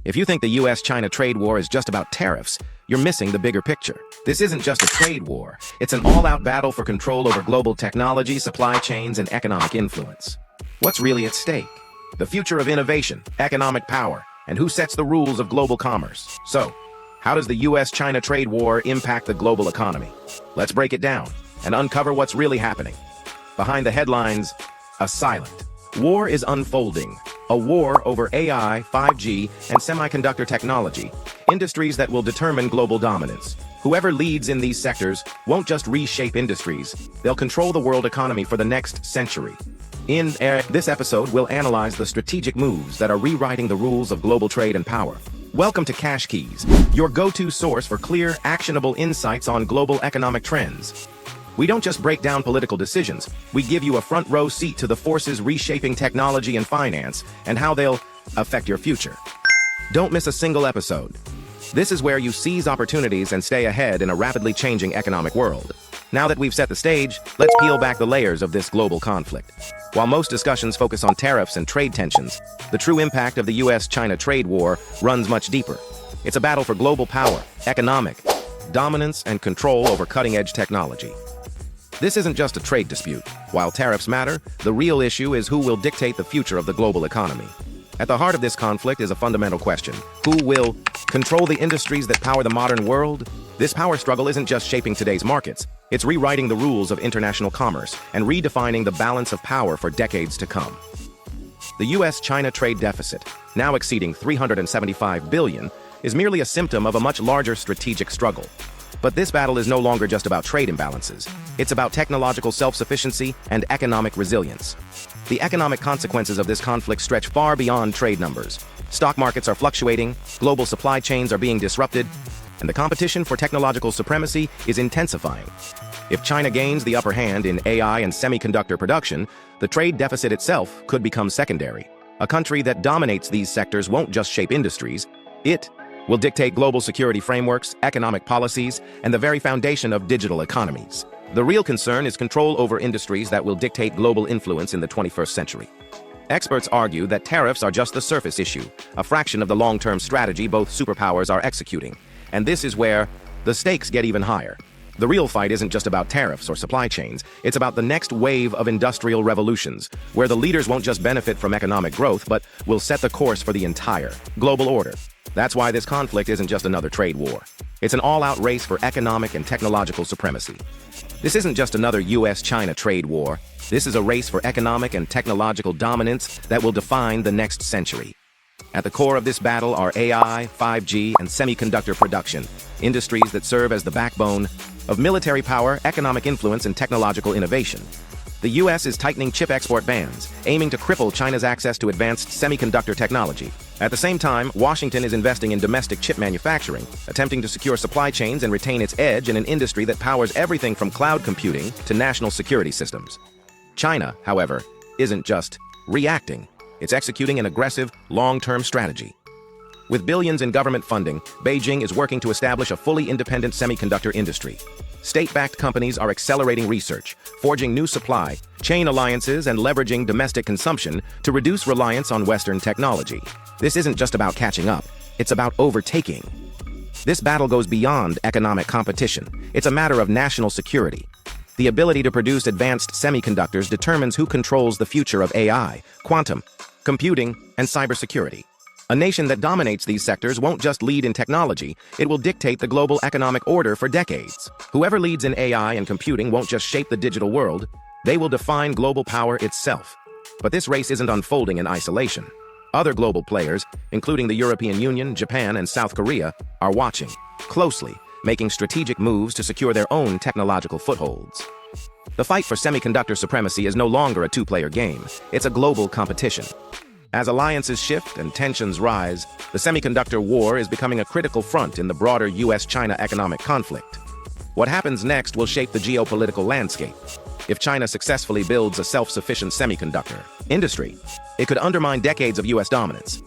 If you think the US-China trade war is just about tariffs, you're missing the bigger picture. This isn't just a trade war. It's an all-out battle for control over global technology, supply chains, and economic influence. What's really at stake? The future of innovation, economic power, and who sets the rules of global commerce. So, how does the US-China trade war impact the global economy? Let's break it down and uncover what's really happening. Behind the headlines, a silent war is unfolding. A war over AI, 5G, and semiconductor technology, industries that will determine global dominance. Whoever leads in these sectors won't just reshape industries, they'll control the world economy for the next century. In this episode, we'll analyze the strategic moves that are rewriting the rules of global trade and power. Welcome to CashKeys, your go-to source for clear, actionable insights on global economic trends. We don't just break down political decisions, we give you a front-row seat to the forces reshaping technology and finance, and how they'll affect your future. Don't miss a single episode. This is where you seize opportunities and stay ahead in a rapidly changing economic world. Now that we've set the stage, let's peel back the layers of this global conflict. While most discussions focus on tariffs and trade tensions, the true impact of the US-China trade war runs much deeper. It's a battle for global power, economic dominance, and control over cutting-edge technology. This isn't just a trade dispute. While tariffs matter, the real issue is who will dictate the future of the global economy. At the heart of this conflict is a fundamental question. Who will control the industries that power the modern world? This power struggle isn't just shaping today's markets. It's rewriting the rules of international commerce and redefining the balance of power for decades to come. The US-China trade deficit, now exceeding $375 billion, is merely a symptom of a much larger strategic struggle. But this battle is no longer just about trade imbalances. It's about technological self-sufficiency and economic resilience. The economic consequences of this conflict stretch far beyond trade numbers. Stock markets are fluctuating, global supply chains are being disrupted, and the competition for technological supremacy is intensifying. If China gains the upper hand in AI and semiconductor production, the trade deficit itself could become secondary. A country that dominates these sectors won't just shape industries, it will dictate global security frameworks, economic policies, and the very foundation of digital economies. The real concern is control over industries that will dictate global influence in the 21st century. Experts argue that tariffs are just the surface issue, a fraction of the long-term strategy both superpowers are executing. And this is where the stakes get even higher. The real fight isn't just about tariffs or supply chains, it's about the next wave of industrial revolutions, where the leaders won't just benefit from economic growth, but will set the course for the entire global order. That's why this conflict isn't just another trade war. It's an all-out race for economic and technological supremacy. This isn't just another US-China trade war. This is a race for economic and technological dominance that will define the next century. At the core of this battle are AI, 5G, and semiconductor production, industries that serve as the backbone of military power, economic influence, and technological innovation. The US is tightening chip export bans, aiming to cripple China's access to advanced semiconductor technology. At the same time, Washington is investing in domestic chip manufacturing, attempting to secure supply chains and retain its edge in an industry that powers everything from cloud computing to national security systems. China, however, isn't just reacting. It's executing an aggressive, long-term strategy. With billions in government funding, Beijing is working to establish a fully independent semiconductor industry. State-backed companies are accelerating research, forging new supply chain alliances, and leveraging domestic consumption to reduce reliance on Western technology. This isn't just about catching up, it's about overtaking. This battle goes beyond economic competition. It's a matter of national security. The ability to produce advanced semiconductors determines who controls the future of AI, quantum computing, and cybersecurity. A nation that dominates these sectors won't just lead in technology, it will dictate the global economic order for decades. Whoever leads in AI and computing won't just shape the digital world, they will define global power itself. But this race isn't unfolding in isolation. Other global players, including the European Union, Japan, and South Korea, are watching closely, making strategic moves to secure their own technological footholds. The fight for semiconductor supremacy is no longer a two-player game, it's a global competition. As alliances shift and tensions rise, the semiconductor war is becoming a critical front in the broader US-China economic conflict. What happens next will shape the geopolitical landscape. If China successfully builds a self-sufficient semiconductor industry, it could undermine decades of US dominance.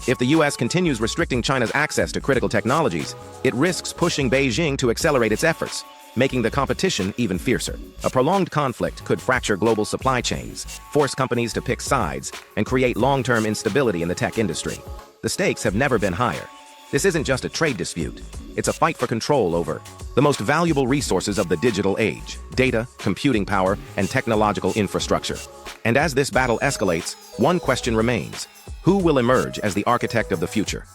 If the US continues restricting China's access to critical technologies, it risks pushing Beijing to accelerate its efforts, making the competition even fiercer. A prolonged conflict could fracture global supply chains, force companies to pick sides, and create long-term instability in the tech industry. The stakes have never been higher. This isn't just a trade dispute. It's a fight for control over the most valuable resources of the digital age: data, computing power, and technological infrastructure. And as this battle escalates, one question remains: who will emerge as the architect of the future?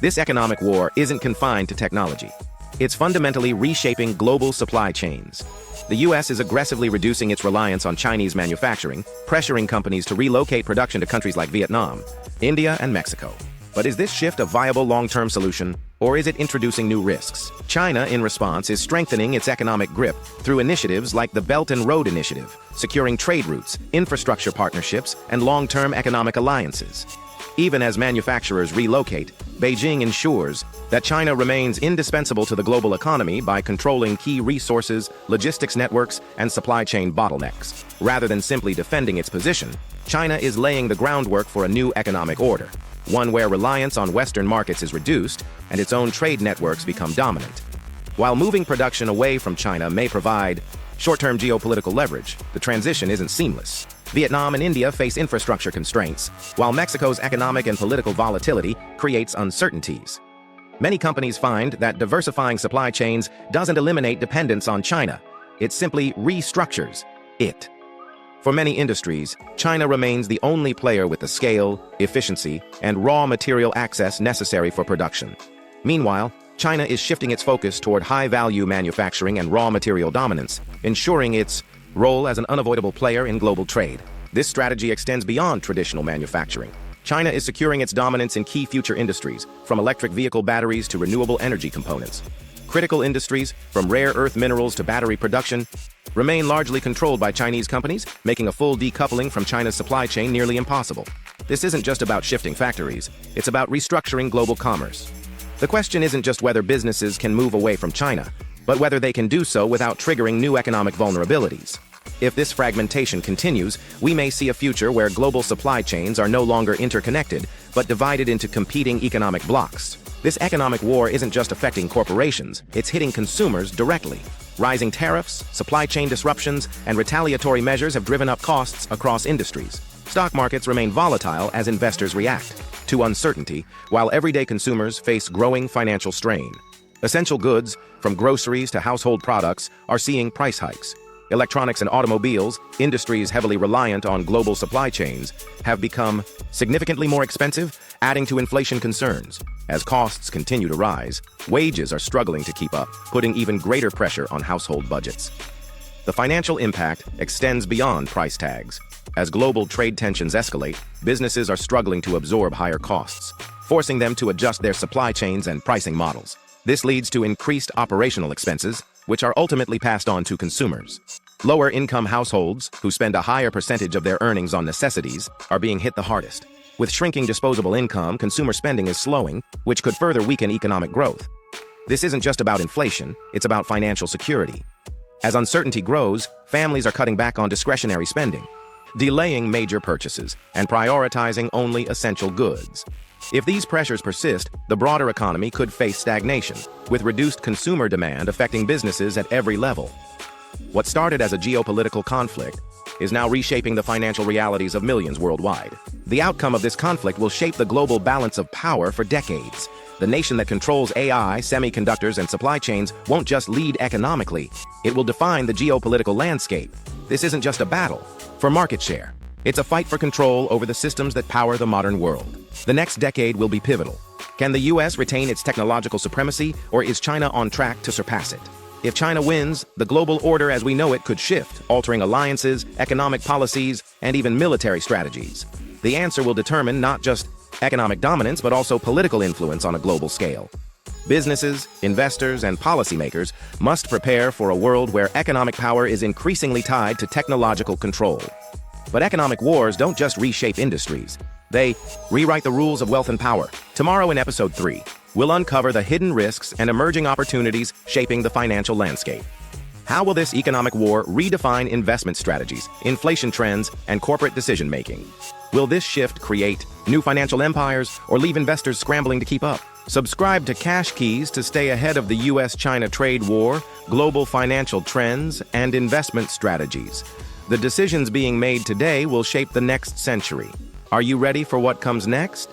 This economic war isn't confined to technology. It's fundamentally reshaping global supply chains. The U.S. is aggressively reducing its reliance on Chinese manufacturing, pressuring companies to relocate production to countries like Vietnam, India, and Mexico. But is this shift a viable long-term solution, or is it introducing new risks? China, in response, is strengthening its economic grip through initiatives like the Belt and Road Initiative, securing trade routes, infrastructure partnerships, and long-term economic alliances. Even as manufacturers relocate, Beijing ensures that China remains indispensable to the global economy by controlling key resources, logistics networks, and supply chain bottlenecks. Rather than simply defending its position, China is laying the groundwork for a new economic order, one where reliance on Western markets is reduced and its own trade networks become dominant. While moving production away from China may provide short-term geopolitical leverage, the transition isn't seamless. Vietnam and India face infrastructure constraints, while Mexico's economic and political volatility creates uncertainties. Many companies find that diversifying supply chains doesn't eliminate dependence on China. It simply restructures it. For many industries, China remains the only player with the scale, efficiency, and raw material access necessary for production. Meanwhile, China is shifting its focus toward high-value manufacturing and raw material dominance, ensuring its role as an unavoidable player in global trade. This strategy extends beyond traditional manufacturing. China is securing its dominance in key future industries, from electric vehicle batteries to renewable energy components. Critical industries, from rare earth minerals to battery production, remain largely controlled by Chinese companies, making a full decoupling from China's supply chain nearly impossible. This isn't just about shifting factories, it's about restructuring global commerce. The question isn't just whether businesses can move away from China, but whether they can do so without triggering new economic vulnerabilities. If this fragmentation continues, we may see a future where global supply chains are no longer interconnected, but divided into competing economic blocks. This economic war isn't just affecting corporations, it's hitting consumers directly. Rising tariffs, supply chain disruptions, and retaliatory measures have driven up costs across industries. Stock markets remain volatile as investors react to uncertainty, while everyday consumers face growing financial strain. Essential goods, from groceries to household products, are seeing price hikes. Electronics and automobiles, industries heavily reliant on global supply chains, have become significantly more expensive, adding to inflation concerns. As costs continue to rise, wages are struggling to keep up, putting even greater pressure on household budgets. The financial impact extends beyond price tags. As global trade tensions escalate, businesses are struggling to absorb higher costs, forcing them to adjust their supply chains and pricing models. This leads to increased operational expenses, which are ultimately passed on to consumers. Lower-income households, who spend a higher percentage of their earnings on necessities, are being hit the hardest. With shrinking disposable income, consumer spending is slowing, which could further weaken economic growth. This isn't just about inflation, it's about financial security. As uncertainty grows, families are cutting back on discretionary spending, delaying major purchases, and prioritizing only essential goods. If these pressures persist, the broader economy could face stagnation, with reduced consumer demand affecting businesses at every level. What started as a geopolitical conflict is now reshaping the financial realities of millions worldwide. The outcome of this conflict will shape the global balance of power for decades. The nation that controls AI, semiconductors, and supply chains won't just lead economically, it will define the geopolitical landscape. This isn't just a battle for market share. It's a fight for control over the systems that power the modern world. The next decade will be pivotal. Can the U.S. retain its technological supremacy, or is China on track to surpass it? If China wins, the global order as we know it could shift, altering alliances, economic policies, and even military strategies. The answer will determine not just economic dominance, but also political influence on a global scale. Businesses, investors, and policymakers must prepare for a world where economic power is increasingly tied to technological control. But economic wars don't just reshape industries. They rewrite the rules of wealth and power. Tomorrow in Episode 3, we'll uncover the hidden risks and emerging opportunities shaping the financial landscape. How will this economic war redefine investment strategies, inflation trends, and corporate decision-making? Will this shift create new financial empires or leave investors scrambling to keep up? Subscribe to CashKeys to stay ahead of the US-China trade war, global financial trends, and investment strategies. The decisions being made today will shape the next century. Are you ready for what comes next?